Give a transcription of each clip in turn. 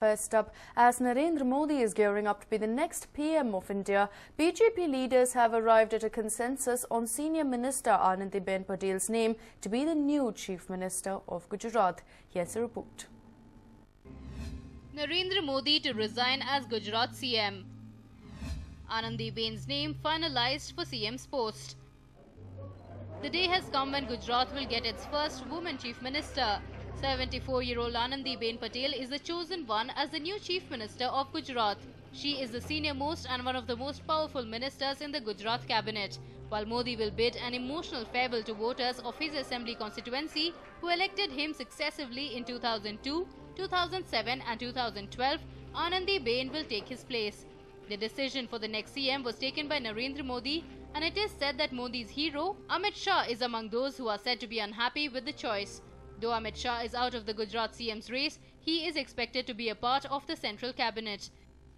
First up, as Narendra Modi is gearing up to be the next PM of India, BJP leaders have arrived at a consensus on Senior Minister Anandiben Patel's name to be the new Chief Minister of Gujarat. Here's a report. Narendra Modi to resign as Gujarat CM. Anandiben's name finalized for CM's post. The day has come when Gujarat will get its first woman Chief Minister. 74-year-old Anandiben Patel is the chosen one as the new Chief Minister of Gujarat. She is the senior-most and one of the most powerful ministers in the Gujarat cabinet, while Modi will bid an emotional farewell to voters of his assembly constituency who elected him successively in 2002, 2007 and 2012. Anandiben will take his place. The decision for the next CM was taken by Narendra Modi, and it is said that Modi's hero, Amit Shah, is among those who are said to be unhappy with the choice. Though Amit Shah is out of the Gujarat CM's race, he is expected to be a part of the central cabinet.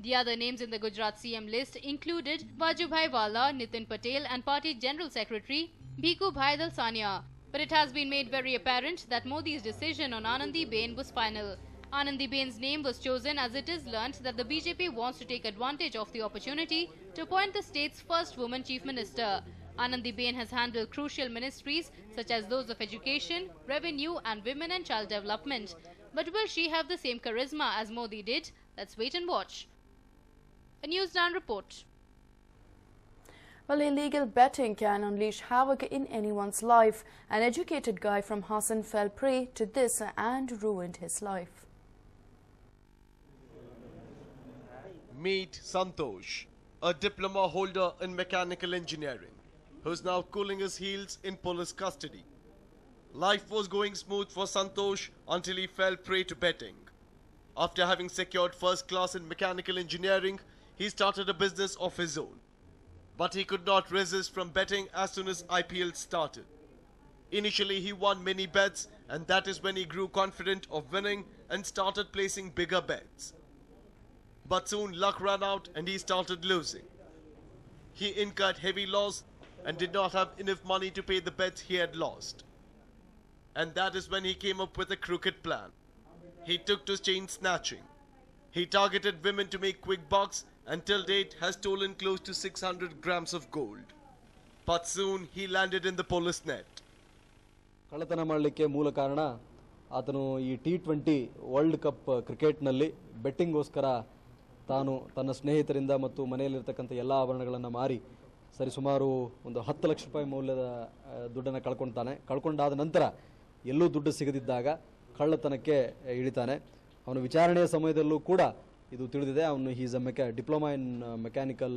The other names in the Gujarat CM list included Vajubhai Wala, Nitin Patel and Party General Secretary Bhikubhai Dalsania. But it has been made very apparent that Modi's decision on Anandiben was final. Anandiben's name was chosen as it is learnt that the BJP wants to take advantage of the opportunity to appoint the state's first woman Chief Minister. Anandiben has handled crucial ministries such as those of education, revenue and women and child development. But will she have the same charisma as Modi did? Let's wait and watch. A News9 report. Well, illegal betting can unleash havoc in anyone's life. An educated guy from Hassan fell prey to this and ruined his life. Meet Santosh, a diploma holder in mechanical engineering, who's now cooling his heels in police custody. Life was going smooth for Santosh until he fell prey to betting. After having secured first class in mechanical engineering, he started a business of his own. But he could not resist from betting as soon as IPL started. Initially he won many bets, and that is when he grew confident of winning and started placing bigger bets. But soon luck ran out and he started losing. He incurred heavy loss and did not have enough money to pay the bets he had lost. And that is when he came up with a crooked plan. He took to chain snatching. He targeted women to make quick bucks and till date has stolen close to 600 grams of gold. But soon he landed in the police net. ಕಳ್ಳತನ ಮಾಡಲಿಕ್ಕೆ ಮೂಲ ಕಾರಣ ಆತನು ಈ T20 world cup ಕ್ರಿಕೆಟ್ನಲ್ಲಿ ಬೆಟ್ಟಿಂಗ್ಗೋಸ್ಕರ ತಾನು ತನ್ನ ಸ್ನೇಹಿತರಿಂದ ಮತ್ತು ಮನೆಯಲ್ಲಿರತಕ್ಕಂಥ ಎಲ್ಲ ಆಭರಣಗಳನ್ನು ಮಾರಿ ಸರಿಸುಮಾರು ಒಂದು 10 ಲಕ್ಷ ರೂಪಾಯಿ ಮೌಲ್ಯದ ದುಡ್ಡನ್ನು ಕಳ್ಕೊಂಡಾದ ನಂತರ ಎಲ್ಲೂ ದುಡ್ಡು ಸಿಗದಿದ್ದಾಗ ಕಳ್ಳತನಕ್ಕೆ ಇಳಿತಾನೆ. ಅವನ ವಿಚಾರಣೆಯ ಸಮಯದಲ್ಲೂ ಕೂಡ ಇದು ತಿಳಿದಿದೆ. ಅವನು he is a diploma in mechanical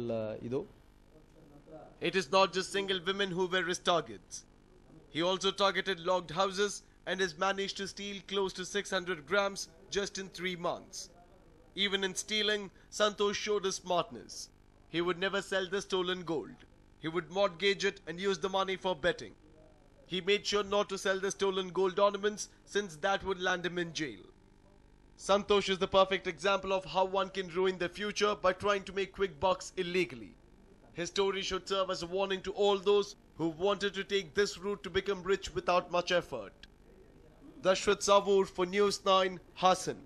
ಇದು. It is not just single women who were his targets. He also targeted locked houses and has managed to steal close to 600 grams just in 3 months. Even in stealing, Santosh showed his smartness. He would never sell the stolen gold. He would mortgage it and use the money for betting. He made sure not to sell the stolen gold ornaments since that would land him in jail. Santosh is the perfect example of how one can ruin their future by trying to make quick bucks illegally. His story should serve as a warning to all those who wanted to take this route to become rich without much effort. Dashrath Savur for News9, Hassan.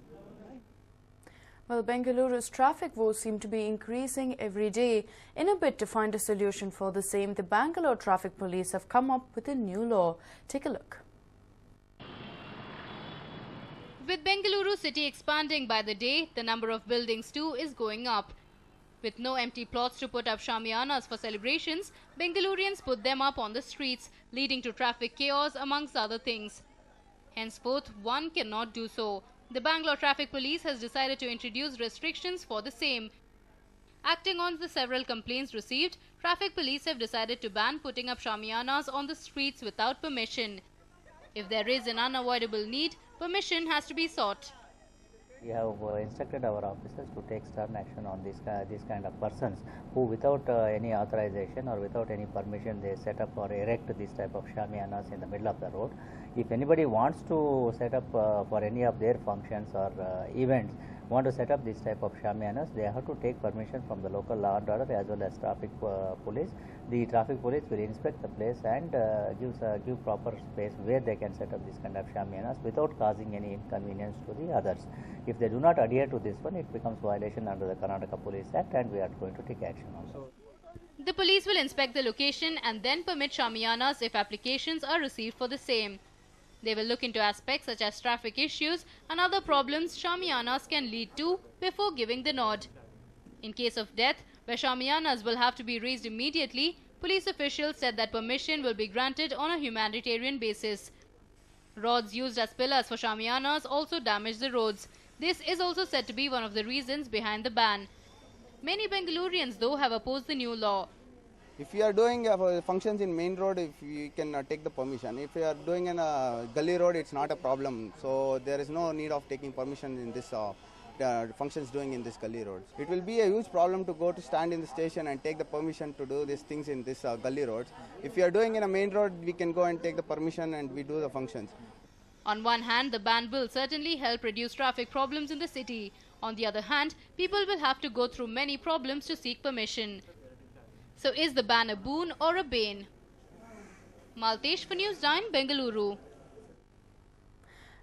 Well, Bengaluru's traffic woes seem to be increasing every day. In a bid to find a solution for the same, the Bangalore Traffic Police have come up with a new law. Take a look. With Bengaluru city expanding by the day, the number of buildings too is going up. With no empty plots to put up shamianas for celebrations, Bengalurians put them up on the streets, leading to traffic chaos amongst other things. Henceforth, one cannot do so. The Bangalore Traffic Police has decided to introduce restrictions for the same. Acting on the several complaints received, Traffic Police have decided to ban putting up shamianas on the streets without permission. If there is an unavoidable need, permission has to be sought. We have instructed our officers to take stern action on these kind of persons who without any authorization or without any permission they set up or erect this type of shamianas in the middle of the road. If anybody wants to set up for any of their functions or events want to set up this type of shamianas, they have to take permission from the local law and order as well as traffic police. The traffic police will inspect the place and give proper space where they can set up this kind of shamianas without causing any inconvenience to the others. If they do not adhere to this one, it becomes violation under the Karnataka Police Act, and we are going to take action also. The police will inspect the location and then permit shamianas if applications are received for the same. They will look into aspects such as traffic issues and other problems shamianas can lead to before giving the nod. In case of death, where shamianas will have to be raised immediately, police officials said that permission will be granted on a humanitarian basis. Rods used as pillars for shamianas also damage the roads. This is also said to be one of the reasons behind the ban. Many Bengalurians, though, have opposed the new law. If you are doing functions in main road, if you can take the permission. If you are doing in a gully road, it's not a problem. So there is no need of taking permission in this functions doing in this gully roads. It will be a huge problem to go to stand in the station and take the permission to do these things in this gully roads. If you are doing in a main road, we can go and take the permission and we do the functions. On one hand, the ban will certainly help reduce traffic problems in the city. On the other hand, people will have to go through many problems to seek permission. So is the ban a boon or a bane? Maltesh for News9, Bengaluru.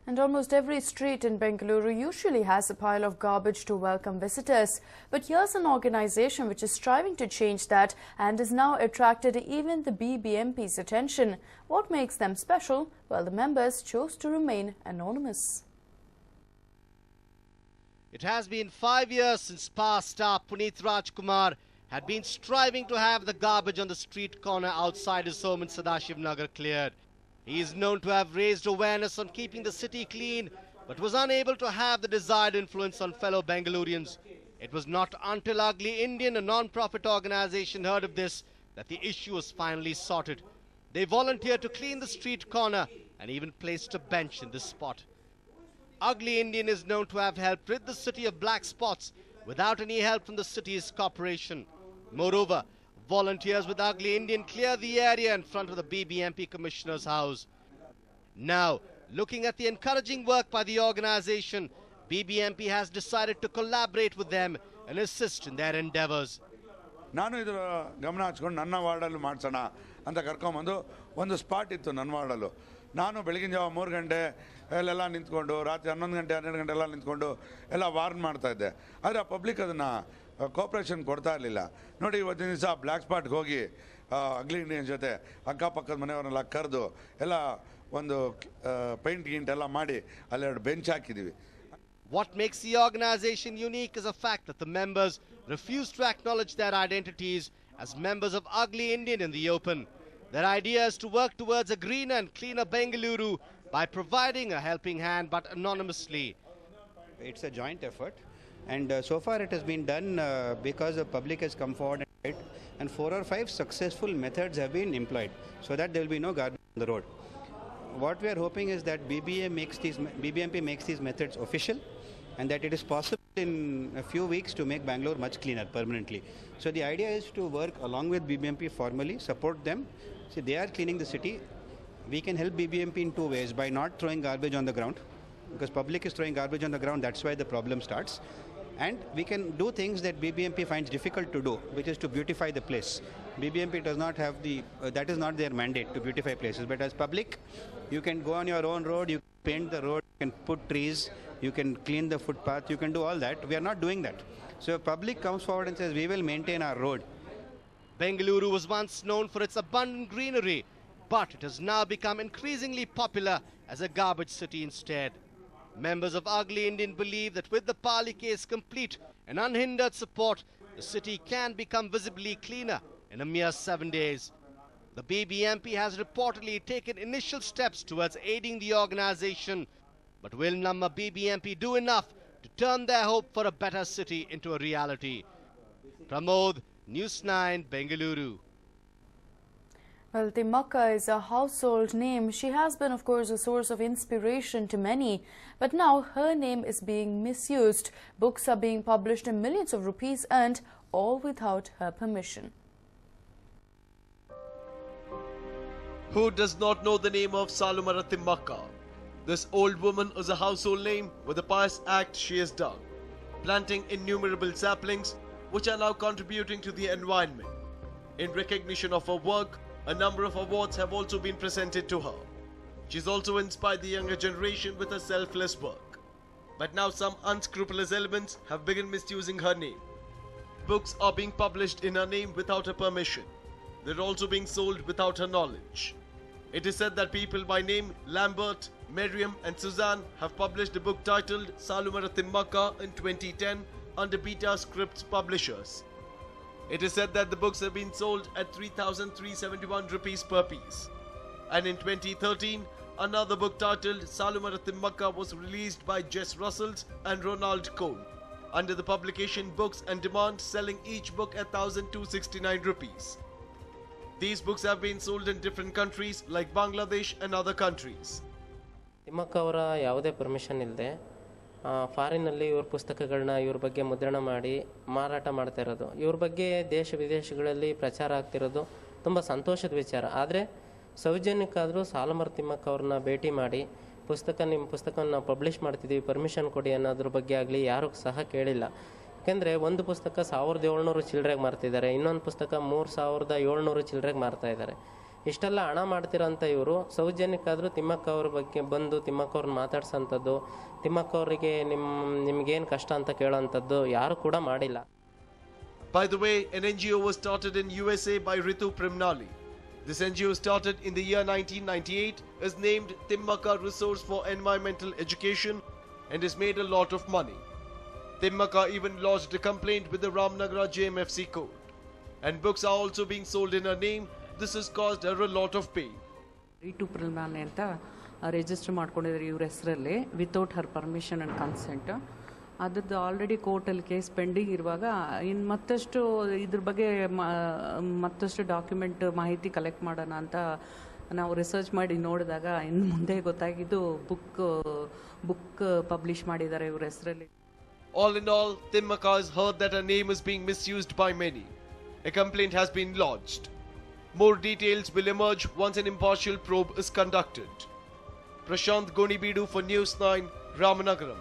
And almost every street in Bengaluru usually has a pile of garbage to welcome visitors. But here's an organization which is striving to change that and has now attracted even the BBMP's attention. What makes them special? Well, the members chose to remain anonymous. It has been 5 years since past star Puneet Rajkumar had been striving to have the garbage on the street corner outside his home in Sadashiv Nagar cleared. He is known to have raised awareness on keeping the city clean, but was unable to have the desired influence on fellow Bengalurians. It was not until Ugly Indian, a non-profit organization, heard of this that the issue was finally sorted. They volunteered to clean the street corner and even placed a bench in this spot. Ugly Indian is known to have helped rid the city of black spots without any help from the city's corporation. Moreover, volunteers with Ugly Indian clear the area in front of the BBMP Commissioner's house. Now, looking at the encouraging work by the organization, BBMP has decided to collaborate with them and assist in their endeavors. ನಾನು ಇದರ ಗಮನ ಹಚ್ಕೊಂಡು ನನ್ನ ವಾರ್ಡಲ್ಲಿ ಮಾಡಿಸೋಣ ಅಂತ ಕರ್ಕೊಂಬಂದು ಒಂದು spot ಇತ್ತು ನನ್ನ ವಾರ್ಡಲ್ಲೂ. ನಾನು ಬೆಳಗಿನ ಜಾವ 3 ಗಂಟೆ ಅಲ್ಲೆಲ್ಲ ನಿಂತ್ಕೊಂಡು ರಾತ್ರಿ 11 ಗಂಟೆ 12 ಗಂಟೆ ಎಲ್ಲ ನಿಂತ್ಕೊಂಡು ಎಲ್ಲ ವಾರ್ನ್ ಮಾಡ್ತಾಯಿದ್ದೆ. ಆದರೆ ಆ ಪಬ್ಲಿಕ್ ಅದನ್ನು ಕೋಪ್ರೇಷನ್ ಕೊಡ್ತಾ ಇರಲಿಲ್ಲ. ನೋಡಿ ಇವತ್ತಿನ ದಿವಸ ಬ್ಲ್ಯಾಕ್ ಸ್ಪಾಟ್ಗೆ ಹೋಗಿ ಅಗ್ಲಿ ಇಂಡಿಯನ್ ಜೊತೆ ಅಕ್ಕಪಕ್ಕದ ಮನೆಯವರೆಲ್ಲ ಕರೆದು ಎಲ್ಲ ಒಂದು ಪೇಂಟ್ ಗಿಂಟ್ ಎಲ್ಲ ಮಾಡಿ ಅಲ್ಲೆರಡು ಬೆಂಚ್ ಹಾಕಿದ್ದೀವಿ. What makes the organization unique is the fact that the members refuse to acknowledge their identities as members of Ugly Indian in the open. Their idea is to work towards a greener and cleaner Bengaluru by providing a helping hand, but anonymously. It's a joint effort, and so far it has been done because the public has come forward and 4 or 5 successful methods have been employed so that there will be no garbage on the road. What we are hoping is that BBMP makes these methods official, and that it is possible in a few weeks to make Bangalore much cleaner permanently. So the idea is to work along with BBMP formally, support them. See, they are cleaning the city. We can help BBMP in 2 ways: by not throwing garbage on the ground, because public is throwing garbage on the ground, that's why the problem starts. And we can do things that BBMP finds difficult to do, which is to beautify the place. BBMP does not have that is not their mandate to beautify places, but as public, you can go on your own road, you can paint the road, you can put trees, you can clean the footpath, you can do all that. We are not doing that. So if public comes forward and says, we will maintain our road. Bengaluru was once known for its abundant greenery, but it has now become increasingly popular as a garbage city instead. Members of Ugly Indian believe that with the Pali case complete and unhindered support, the city can become visibly cleaner in a mere 7 days. The BBMP has reportedly taken initial steps towards aiding the organization, but will Namma BBMP do enough to turn their hope for a better city into a reality? Pramod, News9, Bengaluru. Well, Timakka is a household name. She has been, of course, a source of inspiration to many. But now her name is being misused. Books are being published and millions of rupees earned, all without her permission. Who does not know the name of Salumara Timakka? This old woman is a household name with the pious act she has done. planting innumerable saplings which are now contributing to the environment. In recognition of her work, a number of awards have also been presented to her. She's also inspired the younger generation with her selfless work. But now some unscrupulous elements have begun misusing her name. Books are being published in her name without her permission. They're also being sold without her knowledge. It is said that people by name Lambert, Miriam and Suzanne have published a book titled Salumara Timmaka in 2010 under Beta Scripts Publishers. It is said that the books have been sold at 3,371 rupees per piece. And in 2013, another book titled Salumara Timmaka was released by Jess Russells and Ronald Cohn under the publication Books and Demand, selling each book at 1,269 rupees. These books have been sold in different countries like Bangladesh and other countries. Thimmakka ಅವರ ಯಾವುದೇ permission ಇಲ್ಲದೆ ಫಾರಿನಲ್ಲಿ ಇವ್ರ ಪುಸ್ತಕಗಳನ್ನ ಇವ್ರ ಬಗ್ಗೆ ಮುದ್ರಣ ಮಾಡಿ ಮಾರಾಟ ಮಾಡ್ತಾ ಇರೋದು, ಇವ್ರ ಬಗ್ಗೆ ದೇಶ ವಿದೇಶಗಳಲ್ಲಿ ಪ್ರಚಾರ ಆಗ್ತಿರೋದು ತುಂಬ ಸಂತೋಷದ ವಿಚಾರ. ಆದರೆ ಸೌಜನ್ಯಕ್ಕಾದರೂ ಸಾಲುಮರ ತಿಮ್ಮಕ್ಕ ಅವ್ರನ್ನ ಭೇಟಿ ಮಾಡಿ ನಿಮ್ಮ ಪುಸ್ತಕವನ್ನು ನಾವು ಪಬ್ಲಿಷ್ ಮಾಡ್ತಿದ್ದೀವಿ, ಪರ್ಮಿಷನ್ ಕೊಡಿ ಅನ್ನೋದ್ರ ಬಗ್ಗೆ ಆಗಲಿ ಯಾರೂ ಸಹ ಕೇಳಿಲ್ಲ. ಯಾಕೆಂದರೆ ಒಂದು ಪುಸ್ತಕ 1,700 ಚಿಲ್ಲರೆಗೆ ಮಾರ್ತಿದ್ದಾರೆ, ಇನ್ನೊಂದು ಪುಸ್ತಕ 3,700 ಚಿಲ್ಲರೆಗೆ ಮಾರ್ತಾ ಇದ್ದಾರೆ. ಇಷ್ಟೆಲ್ಲ ಹಣ ಮಾಡ್ತಿರೋಂಥ ಇವರು ಸೌಜನ್ಯಕ್ಕಾದರೂ ತಿಮ್ಮಕ್ಕ ಅವ್ರ ಬಗ್ಗೆ ಬಂದು ತಿಮ್ಮಕ್ಕ ಅವ್ರನ್ನ ಮಾತಾಡ್ಸೋಂಥದ್ದು, ತಿಮ್ಮಕ್ಕ ಅವರಿಗೆ ನಿಮ್ಗೇನು ಕಷ್ಟ ಅಂತ ಕೇಳೋವಂಥದ್ದು ಯಾರು ಕೂಡ ಮಾಡಿಲ್ಲ. By the way, an NGO was started in USA by Ritu Primnali. This NGO, started in the year 1998, is named Timmaka Resource for Environmental Education and has made a lot of money. Timmaka even lodged a complaint with the Ramnagara JMFC code. And books are also being sold in her name. This has caused her a lot of pain. Ritu Primnali ಅಂತ register ಮಾಡ್ಕೊಂಡಿದ್ದಾರೆ ಇವ್ರ ಹೆಸರಲ್ಲಿ without Har permission and consent. ಅದ್ರದ್ದು already ಕೋರ್ಟಲ್ಲಿ case pending ಇರುವಾಗ ಇನ್ನು ಮತ್ತಷ್ಟು ಇದ್ರ ಬಗ್ಗೆ ಮತ್ತಷ್ಟು ಡಾಕ್ಯುಮೆಂಟ್ ಮಾಹಿತಿ ಕಲೆಕ್ಟ್ ಮಾಡೋಣ ಅಂತ ನಾವು ರಿಸರ್ಚ್ ಮಾಡಿ ನೋಡಿದಾಗ ಇನ್ನು ಮುಂದೆ ಗೊತ್ತಾಗಿದ್ದು ಬುಕ್ ಪಬ್ಲಿಷ್ ಮಾಡಿದ್ದಾರೆ ಇವ್ರ ಹೆಸರಲ್ಲಿ. All in all, Timmaka has heard that her name is being misused by many. A complaint has been lodged. More details will emerge once an impartial probe is conducted. Prashant Gonibidu for News 9, Ramanagaram.